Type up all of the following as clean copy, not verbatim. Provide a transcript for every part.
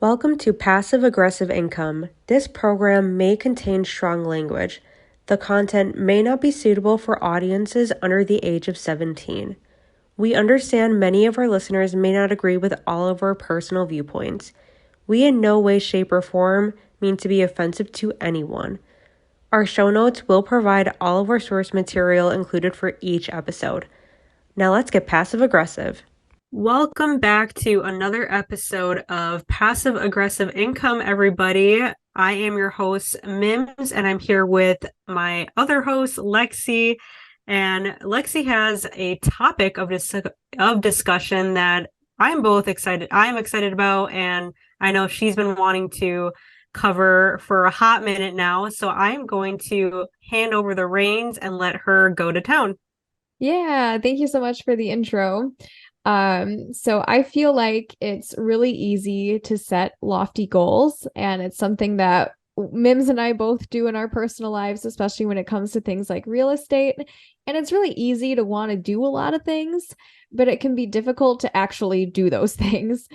Welcome to Passive Aggressive Income. This program may contain strong language. The content may not be suitable for audiences under the age of 17. We understand many of our listeners may not agree with all of our personal viewpoints. We in no way, shape, or form mean to be offensive to anyone. Our show notes will provide all of our source material included for each episode. Now let's get passive aggressive. Welcome back to another episode of Passive Aggressive Income, everybody. I am your host, Mims, and I'm here with my other host, Lexie. And Lexie has a topic of discussion that I'm excited about, and I know she's been wanting to cover for a hot minute now. So I'm going to hand over the reins and let her go to town. Yeah, thank you so much for the intro. So I feel like it's really easy to set lofty goals, and it's something that Mims and I both do in our personal lives, especially when it comes to things like real estate. And it's really easy to want to do a lot of things, but it can be difficult to actually do those things.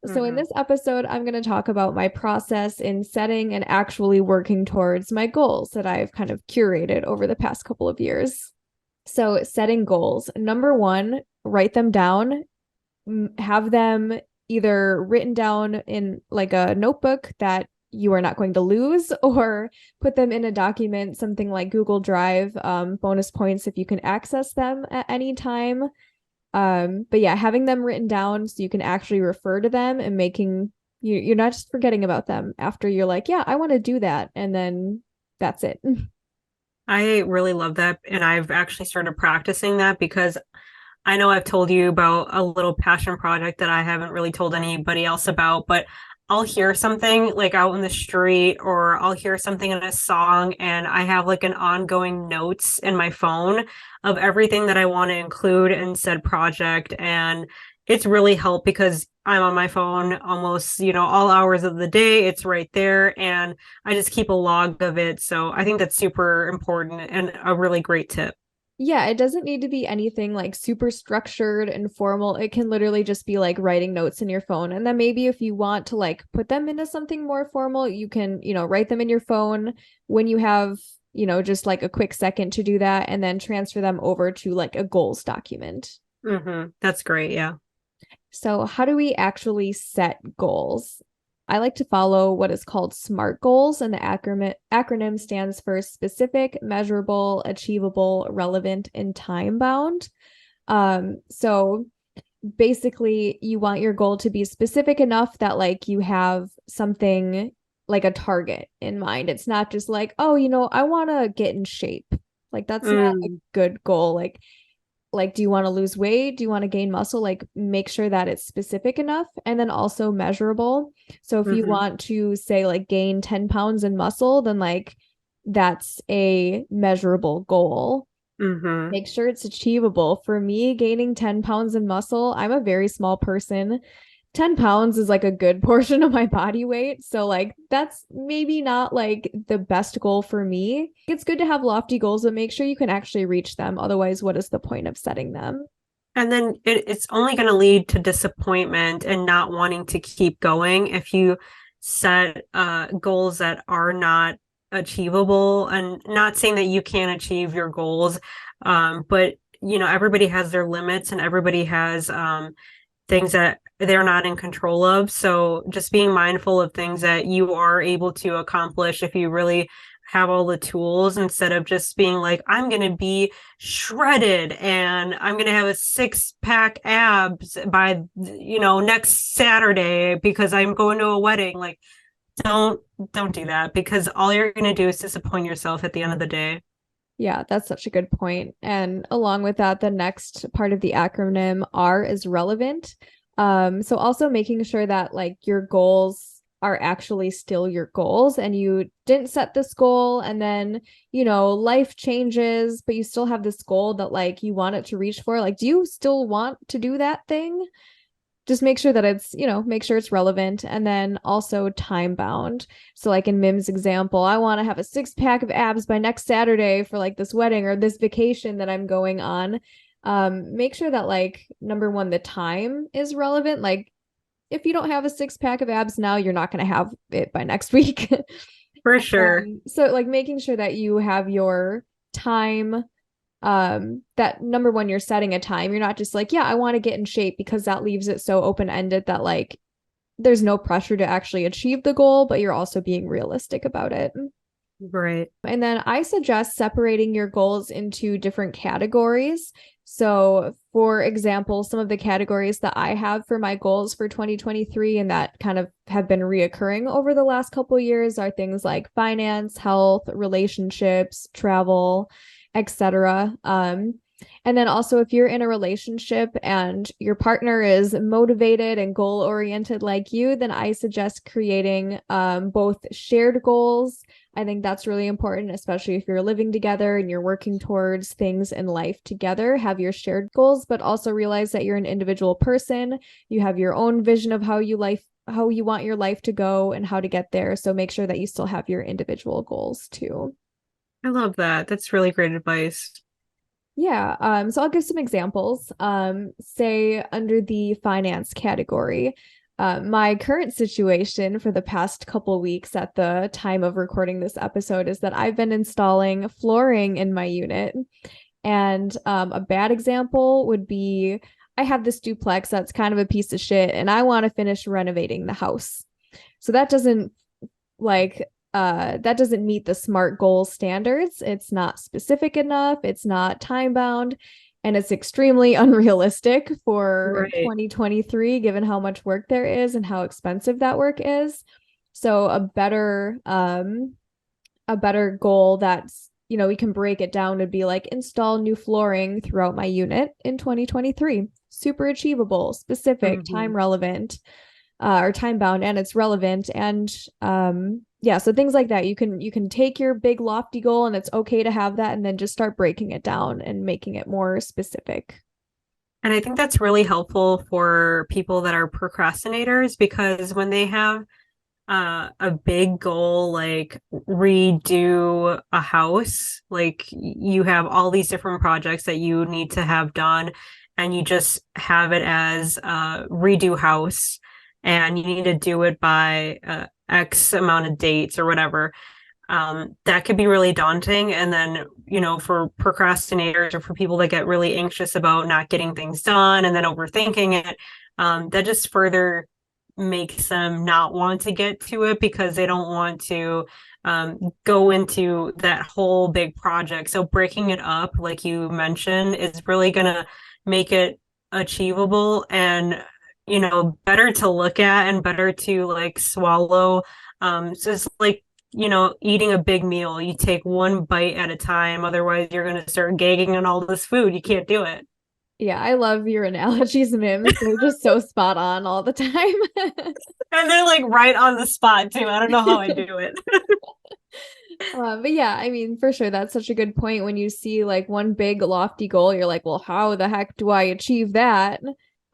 So in Mm-hmm. this episode, I'm going to talk about my process in setting and actually working towards my goals that I've kind of curated over the past couple of years. So, setting goals. Number one, write them down, have them either written down in like a notebook that you are not going to lose, or put them in a document, something like Google Drive, bonus points if you can access them at any time. But yeah, having them written down so you can actually refer to them and you're not just forgetting about them after you're like, yeah, I want to do that. And then that's it. I really love that. And I've actually started practicing that because I know I've told you about a little passion project that I haven't really told anybody else about, but I'll hear something like out in the street or I'll hear something in a song and I have like an ongoing notes in my phone of everything that I want to include in said project. And it's really helped because I'm on my phone almost, all hours of the day. It's right there and I just keep a log of it. So I think that's super important and a really great tip. Yeah, it doesn't need to be anything like super structured and formal. It can literally just be like writing notes in your phone. And then maybe if you want to like put them into something more formal, you can, write them in your phone when you have, just like a quick second to do that and then transfer them over to like a goals document. That's great. Yeah. So, how do we actually set goals? I like to follow what is called SMART goals, and the acronym stands for specific, measurable, achievable, relevant, and time bound. So basically, you want your goal to be specific enough that like you have something like a target in mind. It's not just like, oh, I want to get in shape. Like that's not a Mm, good goal. Like do you want to lose weight, do you want to gain muscle? Like make sure that it's specific enough and then also measurable. So if you hmm want to say like gain 10 pounds in muscle, then like that's a measurable goal. hmm Make sure it's achievable. For me, gaining 10 pounds in muscle, I'm a very small person. 10 pounds is like a good portion of my body weight. So, like, that's maybe not like the best goal for me. It's good to have lofty goals, but make sure you can actually reach them. Otherwise, what is the point of setting them? And then it's only going to lead to disappointment and not wanting to keep going if you set goals that are not achievable. And not saying that you can't achieve your goals, but everybody has their limits and everybody has things that they're not in control of. So just being mindful of things that you are able to accomplish if you really have all the tools instead of just being like, I'm going to be shredded and I'm going to have a six pack abs by, next Saturday because I'm going to a wedding. Like, don't, don't do that because all you're going to do is disappoint yourself at the end of the day. Yeah, that's such a good point. And along with that, the next part of the acronym R is relevant. So also making sure that like your goals are actually still your goals and you didn't set this goal and then, life changes, but you still have this goal that like you want it to reach for. Like, do you still want to do that thing? Just make sure that make sure it's relevant and then also time bound. So like in Mim's example, I want to have a six pack of abs by next Saturday for like this wedding or this vacation that I'm going on. Make sure that like number one, the time is relevant. Like if you don't have a six pack of abs now, you're not going to have it by next week. For sure. So like making sure that you have your time, that number one, you're setting a time. You're not just like, yeah, I want to get in shape, because that leaves it so open-ended that like there's no pressure to actually achieve the goal, but you're also being realistic about it. Right. And then I suggest separating your goals into different categories. So, for example, some of the categories that I have for my goals for 2023 and that kind of have been reoccurring over the last couple of years are things like finance, health, relationships, travel, etc. And then also, if you're in a relationship and your partner is motivated and goal oriented like you, then I suggest creating both shared goals. I think that's really important, especially if you're living together and you're working towards things in life together. Have your shared goals, but also realize that you're an individual person. You have your own vision of how you want your life to go and how to get there. So make sure that you still have your individual goals too. I love that. That's really great advice. Yeah, so I'll give some examples. Say under the finance category, my current situation for the past couple weeks at the time of recording this episode is that I've been installing flooring in my unit. And a bad example would be I have this duplex that's kind of a piece of shit, and I want to finish renovating the house. So that doesn't meet the SMART goal standards. It's not specific enough, it's not time bound, and it's extremely unrealistic for Right. 2023 given how much work there is and how expensive that work is. So a better goal that's, we can break it down would be like install new flooring throughout my unit in 2023. Super achievable, specific, Hmm. time relevant, or time bound, and it's relevant. And yeah, so things like that. You can take your big lofty goal, and it's okay to have that, and then just start breaking it down and making it more specific. And I think that's really helpful for people that are procrastinators because when they have a big goal like redo a house, like you have all these different projects that you need to have done, and you just have it as redo house, and you need to do it by X amount of dates or whatever. That could be really daunting. And then, for procrastinators or for people that get really anxious about not getting things done and then overthinking it, that just further makes them not want to get to it because they don't want to go into that whole big project. So breaking it up, like you mentioned, is really going to make it achievable and, better to look at and better to like swallow. So it's like, eating a big meal. You take one bite at a time. Otherwise, you're going to start gagging on all this food. You can't do it. Yeah, I love your analogies, Mims. They're just so spot on all the time. And they're like right on the spot, too. I don't know how I do it. But yeah, I mean, for sure, that's such a good point. When you see like one big lofty goal, you're like, well, how the heck do I achieve that?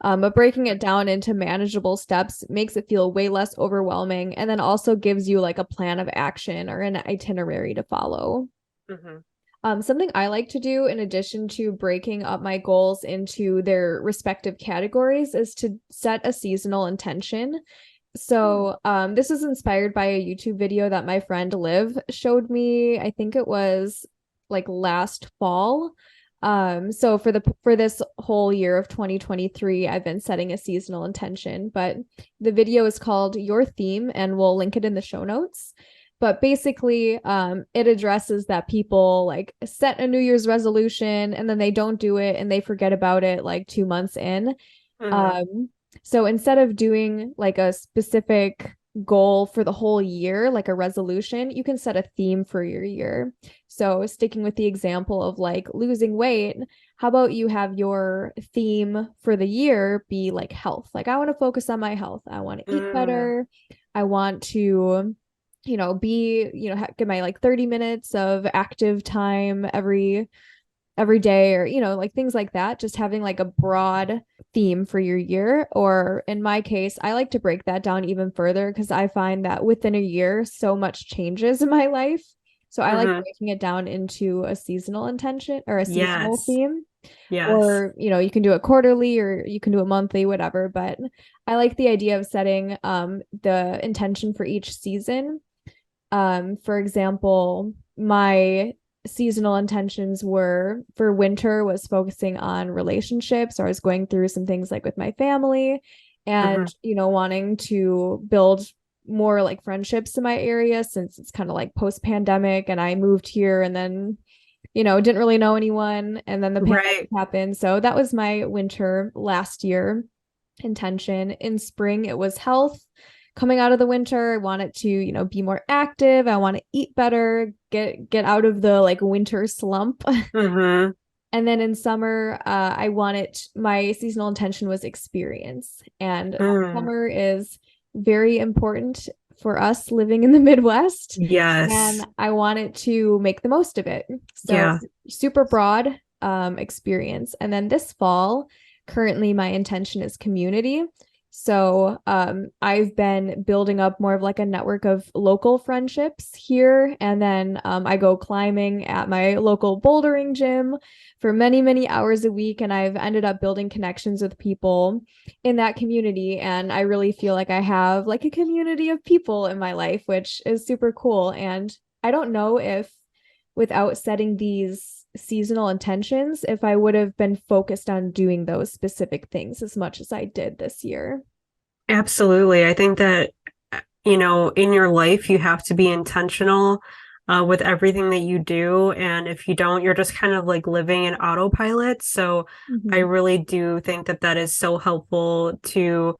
But breaking it down into manageable steps makes it feel way less overwhelming, and then also gives you like a plan of action or an itinerary to follow. Mhm. Something I like to do in addition to breaking up my goals into their respective categories is to set a seasonal intention. So, this is inspired by a YouTube video that my friend Liv showed me. I think it was like last fall. So for this whole year of 2023, I've been setting a seasonal intention, but the video is called Your Theme, and we'll link it in the show notes. But basically, it addresses that people like set a New Year's resolution and then they don't do it and they forget about it like 2 months in. Mhm. Um, so instead of doing like a specific goal for the whole year, like a resolution, you can set a theme for your year. So sticking with the example of like losing weight, how about you have your theme for the year be like health? Like I want to focus on my health. I want to eat Mm. better. I want to get my like 30 minutes of active time every day, or like things like that, just having like a broad theme for your year. Or in my case, I like to break that down even further because I find that within a year so much changes in my life. So I like Mhm. breaking it down into a seasonal intention or a seasonal Yes. theme. Yes. Or, you can do it quarterly or you can do it monthly, whatever. But I like the idea of setting the intention for each season. For example, my seasonal intentions were for winter was focusing on relationships. So I was going through some things like with my family and, Hmm. wanting to build more like friendships in my area since it's kind of like post-pandemic and I moved here and then, didn't really know anyone and then the pandemic Right. happened. So that was my winter last year intention. In spring, it was health. Coming out of the winter, I want it to, be more active. I want to eat better, get out of the like winter slump. Hmm. And then in summer, I wanted my seasonal intention was experience. And Mm. summer is very important for us living in the Midwest. Yes. And I wanted to make the most of it. So Yeah. super broad experience. And then this fall, currently my intention is community. So I've been building up more of like a network of local friendships here. And then I go climbing at my local bouldering gym for many, many hours a week. And I've ended up building connections with people in that community. And I really feel like I have like a community of people in my life, which is super cool. And I don't know if without setting these seasonal intentions, if I would have been focused on doing those specific things as much as I did this year. Absolutely. I think that, in your life, you have to be intentional with everything that you do. And if you don't, you're just kind of like living in autopilot. So I Mm-hmm. really do think that that is so helpful to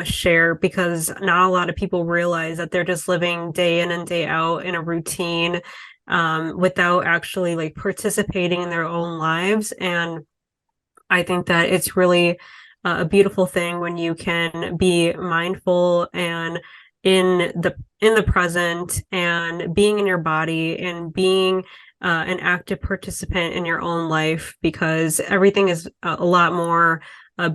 share because not a lot of people realize that they're just living day in and day out in a routine without actually like participating in their own lives. And I think that it's really a beautiful thing when you can be mindful and in the present and being in your body and being an active participant in your own life because everything is a lot more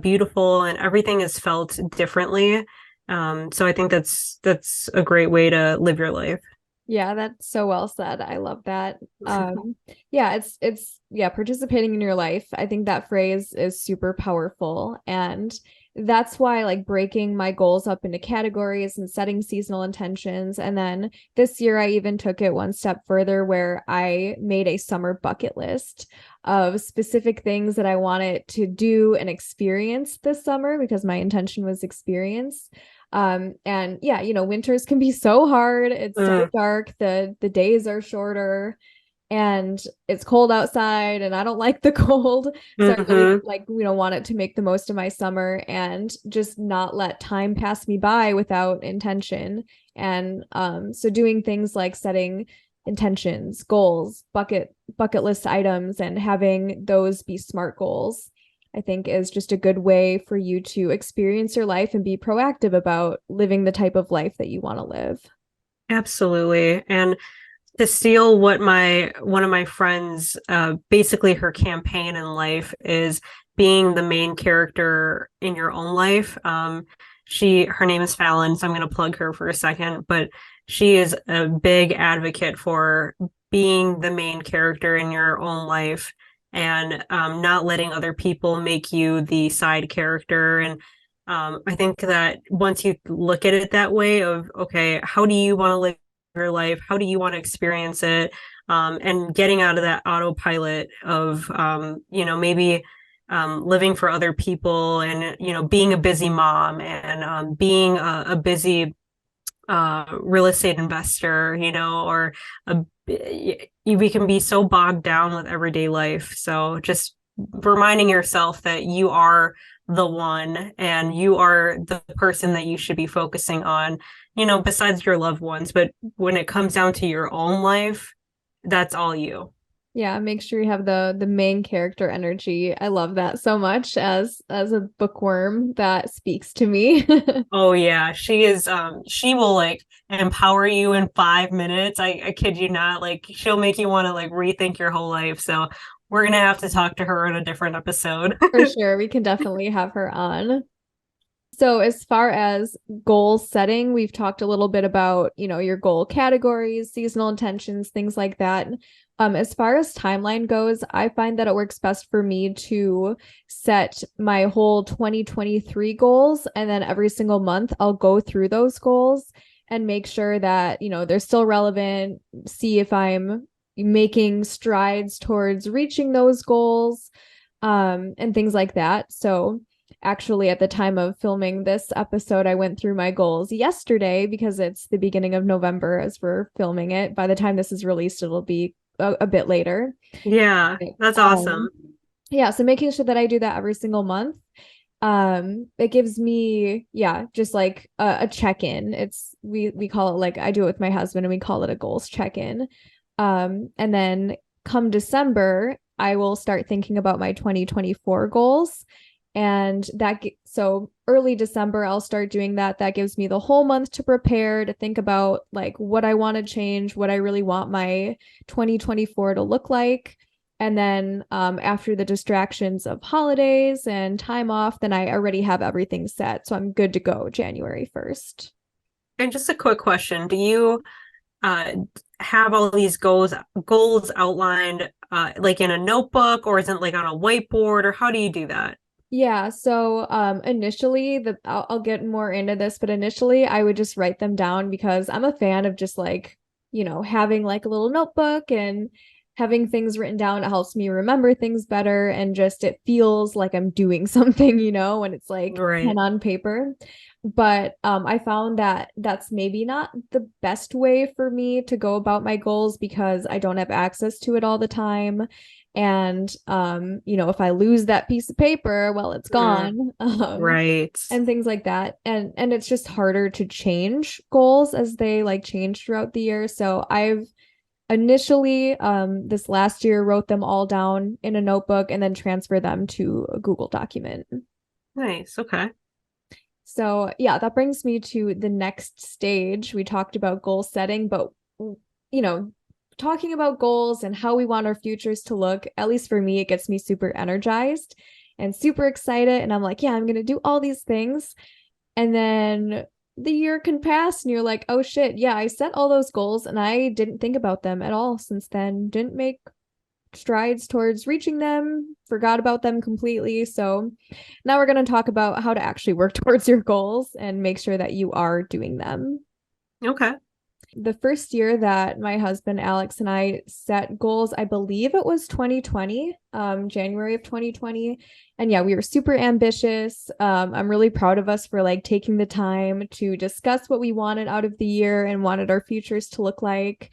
beautiful and everything is felt differently. So I think that's a great way to live your life. Yeah, that's so well said. I love that. Yeah, it's yeah, participating in your life. I think that phrase is super powerful and that's why like breaking my goals up into categories and setting seasonal intentions and then this year I even took it one step further where I made a summer bucket list of specific things that I wanted to do and experience this summer because my intention was experience. And yeah, winters can be so hard. It's so Mm, dark. The days are shorter and it's cold outside and I don't like the cold. So I really hmm. like, wanted to make the most of my summer and just not let time pass me by without intention. And so doing things like setting intentions, goals, bucket list items and having those be SMART goals I think is just a good way for you to experience your life and be proactive about living the type of life that you want to live. Absolutely. And to steal what my one of my friends basically her campaign in life is being the main character in your own life. Her name is Fallon, so I'm going to plug her for a second, but she is a big advocate for being the main character in your own life and not letting other people make you the side character. And I think that once you look at it that way of, okay, how do you want to live your life? How do you want to experience it? And getting out of that autopilot of, maybe living for other people and, being a busy mom and being a busy real estate investor, or we can be so bogged down with everyday life. So just reminding yourself that you are the one and you are the person that you should be focusing on, besides your loved ones. But when it comes down to your own life, that's all you. Yeah, make sure you have the main character energy. I love that so much as a bookworm that speaks to me. Oh yeah, she will like empower you in 5 minutes. I kid you not. Like she'll make you want to like rethink your whole life. So we're gonna have to talk to her in a different episode. For sure, we can definitely have her on. So as far as goal setting, we've talked a little bit about, your goal categories, seasonal intentions, things like that. As far as timeline goes, I find that it works best for me to set my whole 2023 goals, and then every single month I'll go through those goals and make sure that, they're still relevant, see if I'm making strides towards reaching those goals, and things like that. So actually, at the time of filming this episode, I went through my goals yesterday because it's the beginning of November as we're filming it. By the time this is released, it'll be a bit later. Yeah, that's Um, awesome. yeah, so making sure that I do that every single month. It gives me, yeah, just like a check-in. We call it, like, I do it with my husband and we call it a goals check-in. And then come December, I will start thinking about my 2024 goals. And so early December, I'll start doing that. That gives me the whole month to prepare, to think about like what I want to change, what I really want my 2024 to look like. And then after the distractions of holidays and time off, then I already have everything set. So I'm good to go January 1st. And just a quick question. Do you uh have all these goals outlined like in a notebook, or is it like on a whiteboard, or how do you do that? Yeah, so initially I'll get more into this, but initially I would just write them down because I'm a fan of just like, having like a little notebook and having things written down. It helps me remember things better, and just it feels like I'm doing something, when it's like pen Right. on paper. But I found that that's maybe not the best way for me to go about my goals because I don't have access to it all the time. And if I lose that piece of paper, well, it's Mm, gone. right. And things like that. And it's just harder to change goals as they like change throughout the year. So I've initially this last year wrote them all down in a notebook and then transfer them to a Google document. Nice. Okay. So, yeah, that brings me to the next stage. We talked about goal setting, but you know, talking about goals and how we want our futures to look, at least for me, it gets me super energized and super excited. And I'm like, yeah, I'm going to do all these things. And then the year can pass and you're like, oh shit, yeah, I set all those goals and I didn't think about them at all since then, didn't make strides towards reaching them, forgot about them completely. So now we're going to talk about how to actually work towards your goals and make sure that you are doing them. Okay. The first year that my husband Alex and I set goals, I believe it was 2020, January of 2020. And yeah, we were super ambitious. I'm really proud of us for like taking the time to discuss what we wanted out of the year and wanted our futures to look like.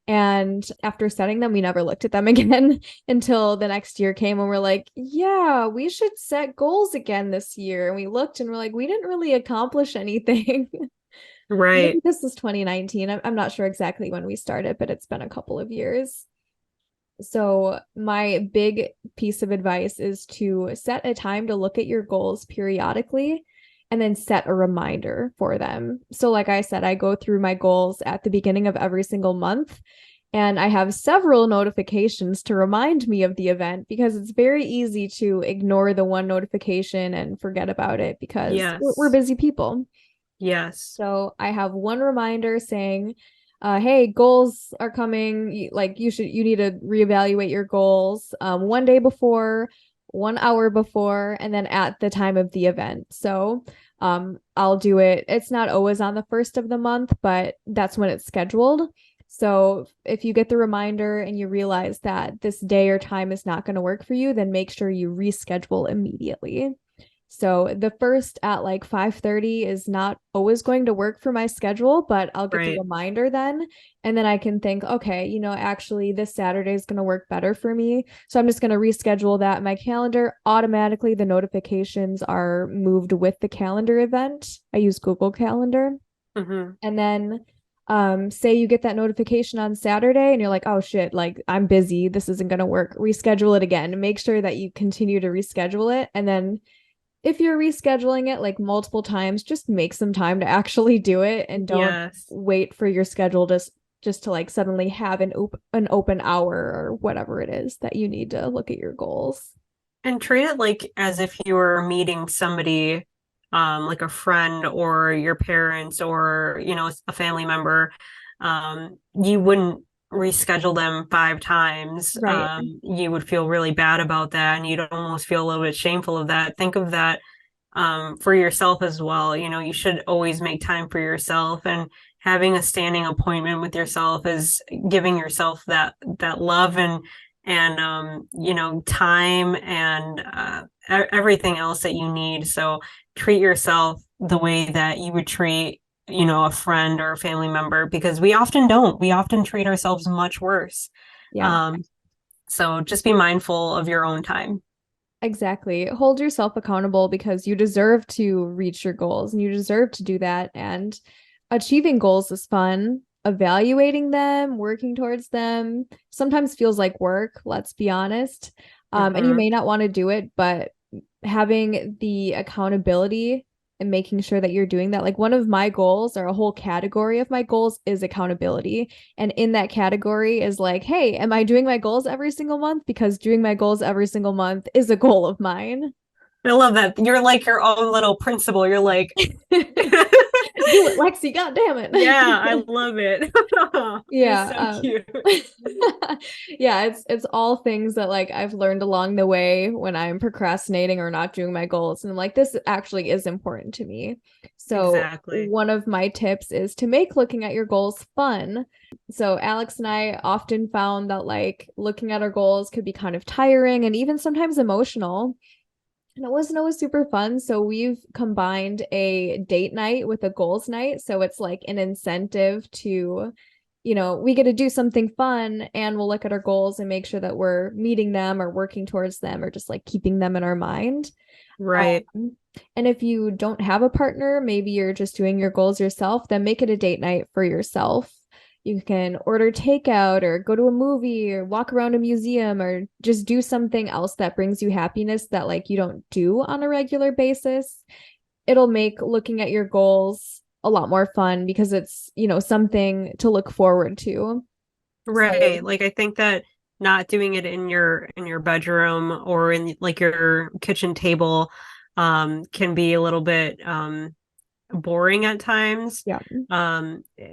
And after setting them, we never looked at them again until the next year came and we're like, yeah, we should set goals again this year. And we looked and we're like, we didn't really accomplish anything. Maybe Right. this was 2019. I'm not sure exactly when we started, but it's been a couple of years. So, my big piece of advice is to set a time to look at your goals periodically and then set a reminder for them. So, like I said, I go through my goals at the beginning of every single month, and I have several notifications to remind me of the event because it's very easy to ignore the one notification and forget about it because we're Yes. busy people. Yes. So I have one reminder saying, hey, goals are coming. Like you need to reevaluate your goals one day before, 1 hour before, and then at the time of the event. So I'll do it. It's not always on the first of the month, but that's when it's scheduled. So if you get the reminder and you realize that this day or time is not going to work for you, then make sure you reschedule immediately. So the first at like 5:30 is not always going to work for my schedule, but I'll get the Right. reminder then. And then I can think, okay, actually this Saturday is going to work better for me. So I'm just going to reschedule that in my calendar. Automatically, the notifications are moved with the calendar event. I use Google Calendar. Hmm. And then say you get that notification on Saturday and you're like, oh shit, like I'm busy. This isn't going to work. Reschedule it again. Make sure that you continue to reschedule it. And then if you're rescheduling it like multiple times, just make some time to actually do it and don't Yes. wait for your schedule just to like suddenly have an open hour or whatever it is that you need to look at your goals. And treat it like as if you were meeting somebody like a friend or your parents or, a family member, you wouldn't reschedule them 5 times. Right. You would feel really bad about that, and you'd almost feel a little bit shameful of that. Think of that for yourself as well. You should always make time for yourself, and having a standing appointment with yourself is giving yourself that love and time and everything else that you need. So treat yourself the way that you would treat a friend or a family member, because we often don't. We often treat ourselves much worse. Yeah. Um, so just be mindful of your own time. Exactly. Hold yourself accountable because you deserve to reach your goals and you deserve to do that. And achieving goals is fun. Evaluating them, working towards them sometimes feels like work, let's be honest. And you Hmm. may not want to do it, but having the accountability and making sure that you're doing that. Like one of my goals, or a whole category of my goals, is accountability. And in that category is like, hey, am I doing my goals every single month? Because doing my goals every single month is a goal of mine. I love that. You're like your own little principal. You're like, Do it, Lexie. God damn yeah, I it. love it. You're Yeah. so cute. Yeah, it's all things that like I've learned along the way when I'm procrastinating or not doing my goals. And I'm like, this actually is important to me. So Exactly. one of my tips is to make looking at your goals fun. So Alex and I often found that like looking at our goals could be kind of tiring and even sometimes emotional. And it wasn't always super fun. So we've combined a date night with a goals night. So it's like an incentive to, we get to do something fun and we'll look at our goals and make sure that we're meeting them or working towards them or just like keeping them in our mind. Right. And if you don't have a partner, maybe you're just doing your goals yourself, then make it a date night for yourself. You can order takeout or go to a movie or walk around a museum or just do something else that brings you happiness that like you don't do on a regular basis. It'll make looking at your goals a lot more fun because it's, something to look forward to. So, Right. Like I think that not doing it in your bedroom or in like your kitchen table can be a little bit boring at times. yeah.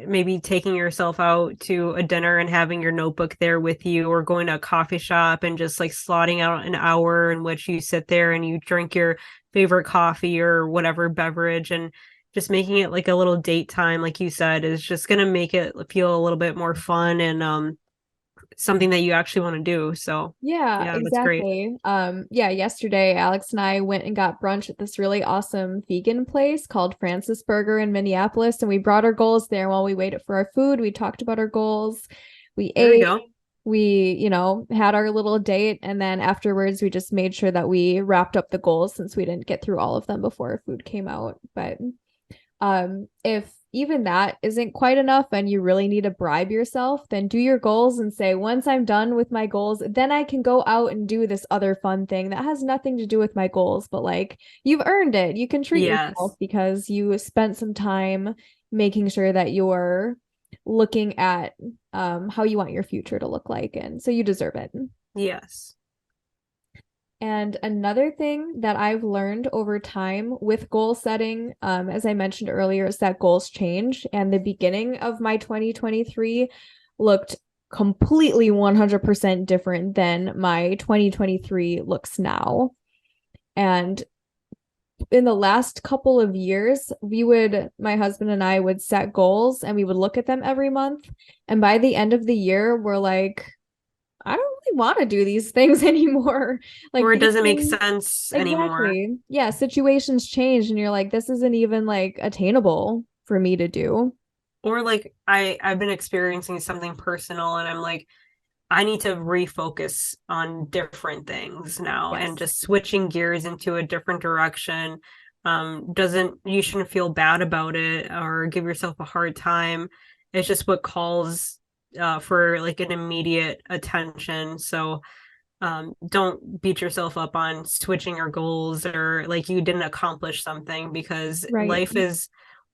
Maybe taking yourself out to a dinner and having your notebook there with you, or going to a coffee shop and just like slotting out an hour in which you sit there and you drink your favorite coffee or whatever beverage, and just making it like a little date time, like you said, is just going to make it feel a little bit more fun and something that you actually want to do. So, Yeah, yeah, that's great. exactly. Yeah, yesterday Alex and I went and got brunch at this really awesome vegan place called Francis Burger in Minneapolis, and we brought our goals there while we waited for our food. We talked about our goals. We There we ate, go. we, had our little date, and then afterwards we just made sure that we wrapped up the goals since we didn't get through all of them before our food came out. But if even that isn't quite enough and you really need to bribe yourself, then do your goals and say, once I'm done with my goals, then I can go out and do this other fun thing that has nothing to do with my goals, but like you've earned it. You can treat yourself Yes. because you spent some time making sure that you're looking at how you want your future to look like. And so you deserve it. Yes. And another thing that I've learned over time with goal setting, as I mentioned earlier, is that goals change. And the beginning of my 2023 looked completely 100% different than my 2023 looks now. And in the last couple of years, my husband and I would set goals and we would look at them every month. And by the end of the year, we're like, I don't really want to do these things anymore. Like Or it these doesn't make things, sense anymore. exactly. Yeah, situations change and you're like, this isn't even like attainable for me to do. Or like I've been experiencing something personal, and I'm like, I need to refocus on different things now, and Yes. just switching gears into a different direction. Doesn't You shouldn't feel bad about it or give yourself a hard time. It's just what calls for like an immediate attention. So don't beat yourself up on switching your goals or like you didn't accomplish something, because Right. life is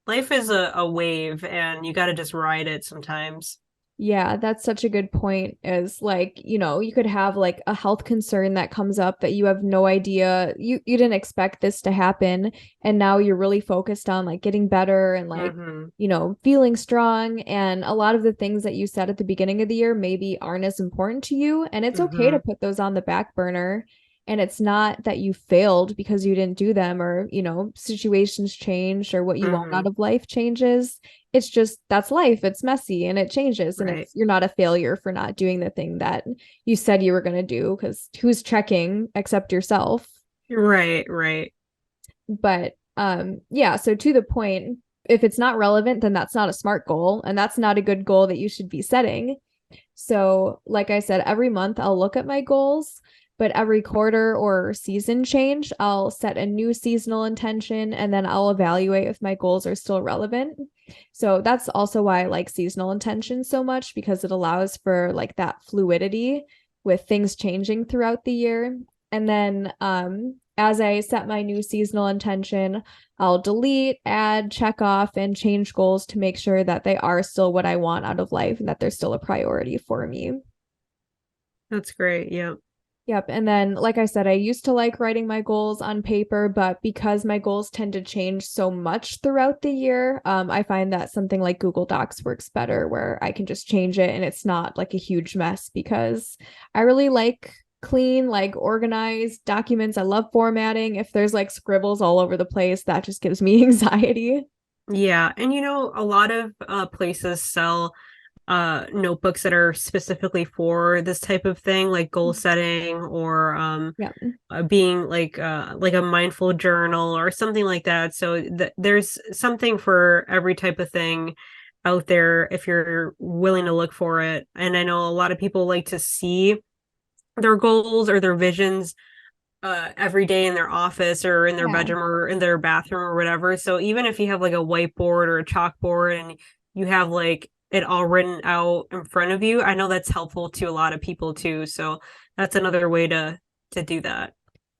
a wave, and you got to just ride it sometimes. Yeah, that's such a good point. Is like, you could have like a health concern that comes up that you have no idea, you didn't expect this to happen, and now you're really focused on like getting better and like, Mm-hmm. feeling strong, and a lot of the things that you said at the beginning of the year maybe aren't as important to you, and it's okay to Mm-hmm. put those on the back burner. And it's not that you failed because you didn't do them, or, situations changed, or what you want Mm-hmm. out of life changes. It's just that's life. It's messy and it changes. And Right. it's you're not a failure for not doing the thing that you said you were going to do, because who's checking except yourself? Right, right. But yeah, so to the point, if it's not relevant, then that's not a smart goal, and that's not a good goal that you should be setting. So, like I said, every month I'll look at my goals, but every quarter or season change, I'll set a new seasonal intention, and then I'll evaluate if my goals are still relevant. So that's also why I like seasonal intentions so much, because it allows for like that fluidity with things changing throughout the year. And then as I set my new seasonal intention, I'll delete, add, check off, and change goals to make sure that they are still what I want out of life and that they're still a priority for me. That's great. Yeah. Yep. And then, like I said, I used to like writing my goals on paper, but because my goals tend to change so much throughout the year, I find that something like Google Docs works better, where I can just change it and it's not like a huge mess, because I really like clean, like organized documents. I love formatting. If there's like scribbles all over the place, that just gives me anxiety. Yeah. And a lot of places sell notebooks that are specifically for this type of thing, like goal setting or Yeah. being like a mindful journal or something like that. So there's something for every type of thing out there if you're willing to look for it. And I know a lot of people like to see their goals or their visions every day in their office or in their Yeah. bedroom or in their bathroom or whatever. So even if you have like a whiteboard or a chalkboard and you have like it all written out in front of you, I know that's helpful to a lot of people too. So that's another way to do that.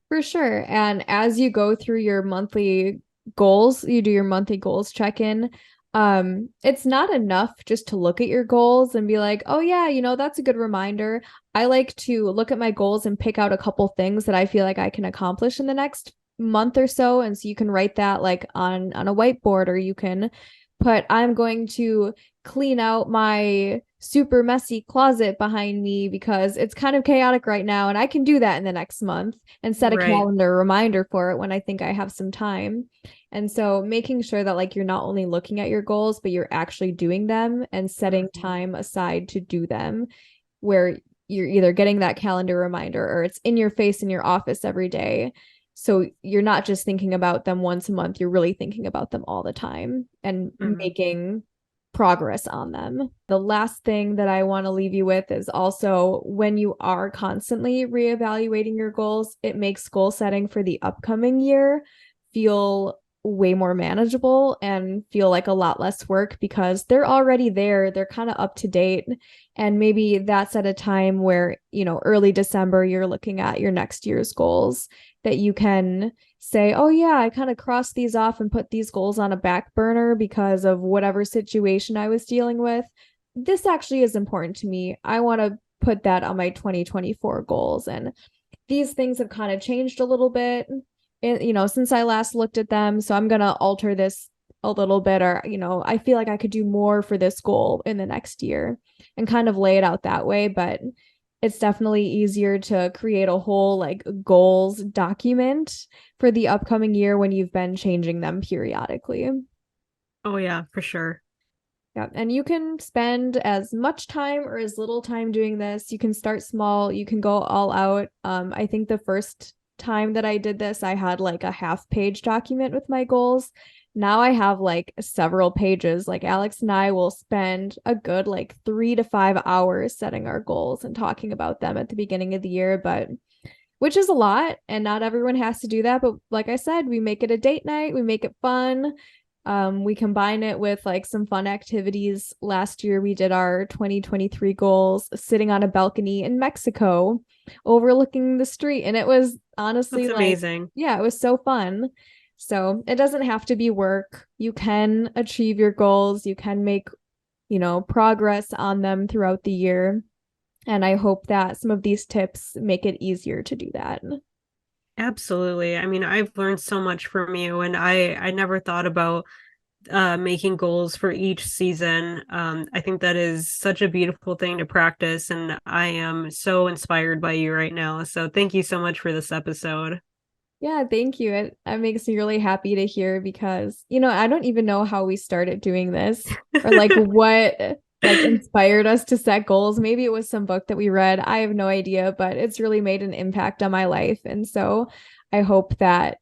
For sure. And as you go through your monthly goals, you do your monthly goals check-in. It's not enough just to look at your goals and be like, oh yeah, that's a good reminder. I like to look at my goals and pick out a couple things that I feel like I can accomplish in the next month or so. And so you can write that like on a whiteboard, or you can put, I'm going to clean out my super messy closet behind me because it's kind of chaotic right now, and I can do that in the next month, and set a Right. calendar reminder for it when I think I have some time. And so making sure that like you're not only looking at your goals, but you're actually doing them and setting Mhm. time aside to do them, where you're either getting that calendar reminder or it's in your face in your office every day. So you're not just thinking about them once a month, you're really thinking about them all the time and Mhm. making progress on them. The last thing that I want to leave you with is also, when you are constantly reevaluating your goals, it makes goal setting for the upcoming year feel way more manageable and feel like a lot less work, because they're already there. They're kind of up to date. And maybe that's at a time where, early December, you're looking at your next year's goals, that you can say, oh, yeah, I kind of crossed these off and put these goals on a back burner because of whatever situation I was dealing with. This actually is important to me. I want to put that on my 2024 goals. And these things have kind of changed a little bit, since I last looked at them. So I'm going to alter this a little bit, or, I feel like I could do more for this goal in the next year, and kind of lay it out that way. But it's definitely easier to create a whole like goals document for the upcoming year when you've been changing them periodically. Oh yeah, for sure. Yeah, and you can spend as much time or as little time doing this. You can start small, you can go all out. I think the first time that I did this, I had like a half-page document with my goals. Now I have like several pages. Like Alex and I will spend a good like 3 to 5 hours setting our goals and talking about them at the beginning of the year, but which is a lot, and not everyone has to do that. But like I said, we make it a date night, we make it fun. We combine it with like some fun activities. Last year, we did our 2023 goals sitting on a balcony in Mexico, overlooking the street. And it was honestly That's like, amazing. yeah, it was so fun. So it doesn't have to be work. You can achieve your goals. You can make progress on them throughout the year. And I hope that some of these tips make it easier to do that. Absolutely. I mean, I've learned so much from you, and I never thought about making goals for each season. I think that is such a beautiful thing to practice, and I am so inspired by you right now. So thank you so much for this episode. Yeah, thank you. It makes me really happy to hear because, I don't even know how we started doing this or like what like inspired us to set goals. Maybe it was some book that we read. I have no idea, but it's really made an impact on my life. And so I hope that,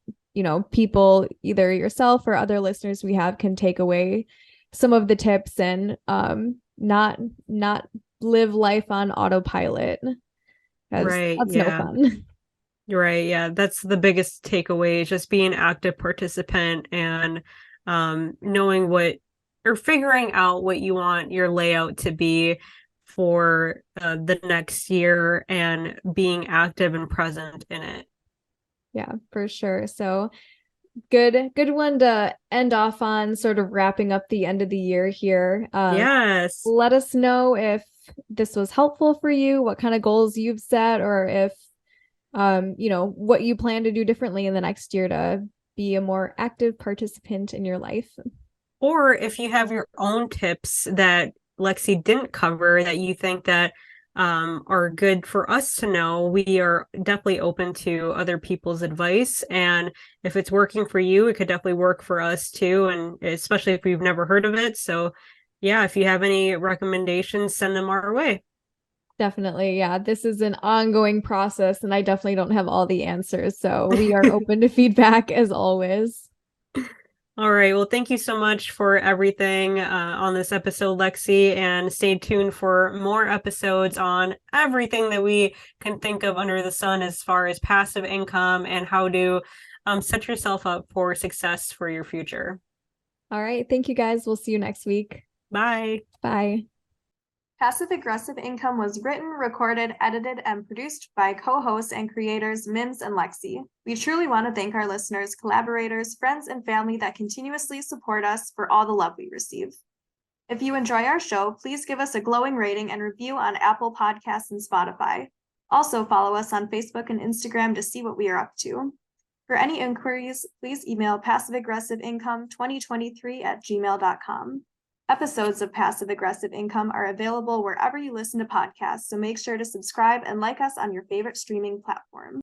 people, either yourself or other listeners we have, can take away some of the tips and not live life on autopilot because Right. that's no Yeah. fun. Right. Yeah. That's the biggest takeaway, is just being an active participant and knowing what or figuring out what you want your layout to be for the next year and being active and present in it. Yeah, for sure. So good one to end off on, sort of wrapping up the end of the year here. Yes. Let us know if this was helpful for you, what kind of goals you've set, or if what you plan to do differently in the next year to be a more active participant in your life. Or if you have your own tips that Lexie didn't cover that you think that are good for us to know, we are definitely open to other people's advice. And if it's working for you, it could definitely work for us too. And especially if we've never heard of it. So, yeah, if you have any recommendations, send them our way. Definitely. Yeah, this is an ongoing process, and I definitely don't have all the answers. So we are open to feedback as always. All right. Well, thank you so much for everything on this episode, Lexie, and stay tuned for more episodes on everything that we can think of under the sun as far as passive income and how to set yourself up for success for your future. All right. Thank you guys. We'll see you next week. Bye. Bye. Passive Aggressive Income was written, recorded, edited, and produced by co-hosts and creators Mims and Lexie. We truly want to thank our listeners, collaborators, friends, and family that continuously support us for all the love we receive. If you enjoy our show, please give us a glowing rating and review on Apple Podcasts and Spotify. Also, follow us on Facebook and Instagram to see what we are up to. For any inquiries, please email passiveaggressiveincome2023@gmail.com. Episodes of Passive Aggressive Income are available wherever you listen to podcasts, so make sure to subscribe and like us on your favorite streaming platform.